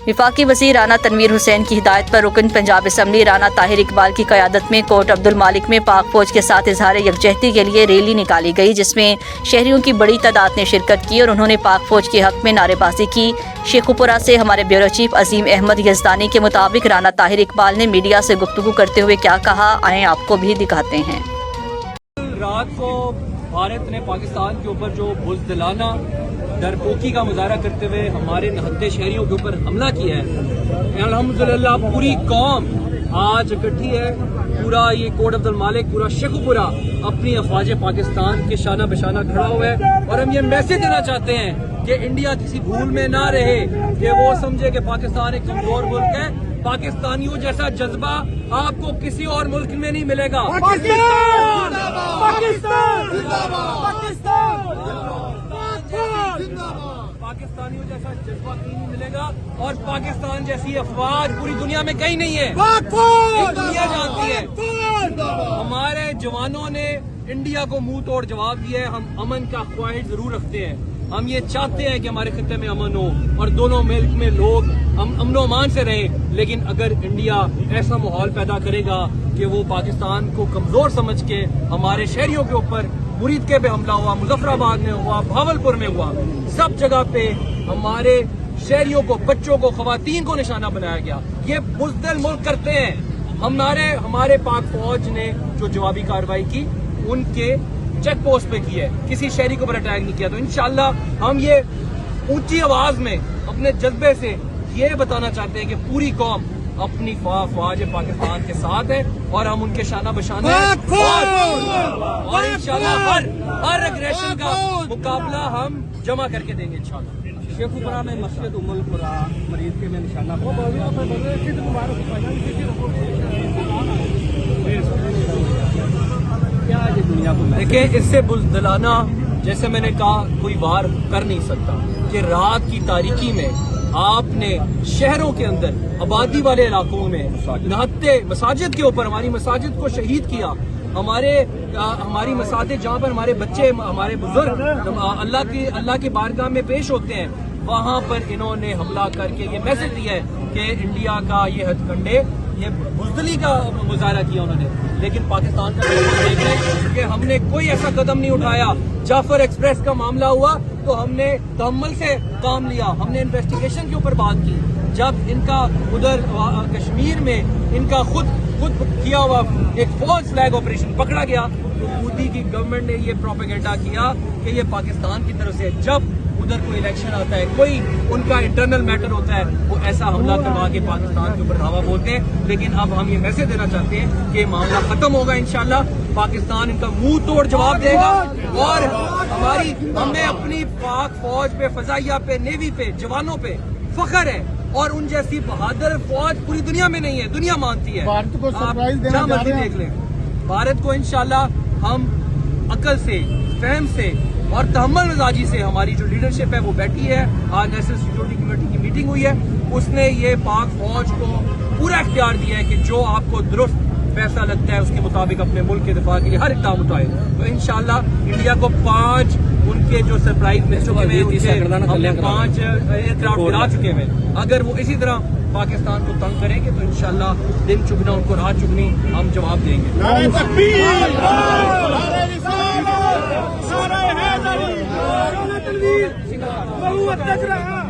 वफाकी वज़ीर राना तनवीर हुसैन की हिदायत पर रुकन पंजाब असम्बली राना ताहिर इकबाल की क़यादत में कोट अब्दुल मालिक में पाक फ़ौज के साथ इजहार यकजहती के लिए रैली निकाली गई, जिसमें शहरियों की बड़ी तादाद ने शिरकत की और उन्होंने पाक फ़ौज के हक़ में नारेबाजी की। शेखुपुरा से हमारे ब्यूरो चीफ अजीम अहमद यज़दानी के मुताबिक राना ताहिर इकबाल ने मीडिया से गुफ्तगू करते हुए क्या कहा, आएँ आपको भी दिखाते हैं। रात को भारत ने पाकिस्तान के ऊपर जो बुज़दिलाना डरपोकी का मुजाहरा करते हुए हमारे निहत्थे शहरियों के ऊपर हमला किया है, अल्हम्दुलिल्लाह पूरी कौम आज इकट्ठी है। पूरा ये कोट अब्दुल मालिक, पूरा शेखुपुरा अपनी अफवाज पाकिस्तान के शाना बशाना खड़ा हुआ है और हम ये मैसेज देना चाहते हैं कि इंडिया किसी भूल में ना रहे कि वो समझे कि पाकिस्तान एक कमजोर मुल्क है। पाकिस्तानियों जैसा जज्बा आपको किसी और मुल्क में नहीं मिलेगा। पाकिस्तानियों जैसा जज्बा कहीं नहीं मिलेगा और पाकिस्तान जैसी अफवाज पूरी दुनिया में कहीं नहीं है, ये दुनिया जानती है। हमारे जवानों ने इंडिया को मुंह तोड़ जवाब दिया है। हम अमन का ख्वाहिश जरूर रखते हैं, हम ये चाहते हैं कि हमारे खित्ते में अमन हो और दोनों मुल्क में लोग हम अमन व अमान से रहें, लेकिन अगर इंडिया ऐसा माहौल पैदा करेगा कि वो पाकिस्तान को कमजोर समझ के हमारे शहरियों के ऊपर मुरीदके पे हमला हुआ, मुजफ्फराबाद में हुआ, भावलपुर में हुआ, सब जगह पे हमारे शहरियों को, बच्चों को, खवातीन को निशाना बनाया गया। ये बुज़दिल मुल्क करते हैं। हमारे पाक फौज ने जो जवाबी कार्रवाई की उनके चेक पोस्ट पे की है, किसी शहरी को ऊपर अटैक नहीं किया। तो इंशाल्लाह हम ये ऊंची आवाज में अपने जज्बे से ये बताना चाहते हैं कि पूरी कौम अपनी फौज पाकिस्तान के साथ है और हम उनके शाना बशाना है और इंशाल्लाह हर एग्रेशन का मुकाबला हम जमा करके देंगे इंशाल्लाह। शेखुपुरा में मस्जिद उम्मुल कुरा मरीज के में निशाना क्या है दुनिया को देखिए, इससे बुज़दिलाना जैसे मैंने कहा कोई वार कर नहीं सकता कि रात की तारीकी में आपने शहरों के अंदर आबादी वाले इलाकों में नहत्ते मसाजिद के ऊपर हमारी मसाजिद को शहीद किया। हमारी मसाजिद जहाँ पर हमारे बच्चे, हमारे बुजुर्ग अल्लाह की बारगाह में पेश होते हैं, वहाँ पर इन्होंने हमला करके ये मैसेज दिया है कि इंडिया का ये हथकंडे, ये बुज़दिली का मुजाहरा किया उन्होंने। लेकिन पाकिस्तान का देख रहे कि हमने कोई ऐसा कदम नहीं उठाया। जाफर एक्सप्रेस का मामला हुआ तो हमने तहम्मुल से काम लिया, हमने इन्वेस्टिगेशन के ऊपर बात की। जब इनका उधर कश्मीर में इनका खुद किया हुआ एक फॉल्स फ्लैग ऑपरेशन पकड़ा गया तो मोदी की गवर्नमेंट ने ये प्रोपेगेंडा किया कि ये पाकिस्तान की तरफ से, जब उधर कोई इलेक्शन आता है, कोई उनका इंटरनल मैटर होता है, वो ऐसा हमला करवा के पाकिस्तान के ऊपर धावा बोलते हैं। लेकिन अब हम ये मैसेज देना चाहते हैं कि मामला खत्म होगा इंशाल्लाह, पाकिस्तान इनका मुंह तोड़ जवाब देगा और हमें अपनी पाक फौज पे, फजाइया पे, नेवी पे, जवानों पे फख्र है और उन जैसी बहादुर फौज पूरी दुनिया में नहीं है, दुनिया मानती है। भारत को सरप्राइज देना मर्जी देख लें, भारत को इंशाल्लाह हम अकल से, फहम से और तहम्मुल मिजाजी से, हमारी जो लीडरशिप है वो बैठी है। आज नेशनल सिक्योरिटी कमेटी की मीटिंग हुई है, उसने ये पाक फौज को पूरा इख्तियार दिया है कि जो आपको दुरुस्त फैसला लगता है उसके मुताबिक अपने मुल्क के दिफा के लिए हर इक़दाम उठाए। तो इंशाल्लाह इंडिया को 5 उनके जो सरप्राइज मिल चुके हैं, हमने 5 एयरक्राफ्ट गिरा चुके हैं। अगर वो इसी तरह पाकिस्तान को तंग करेंगे तो इंशाल्लाह दिन चुगना उनको रात चुगनी हम जवाब देंगे। बहु अध्यक्ष रहा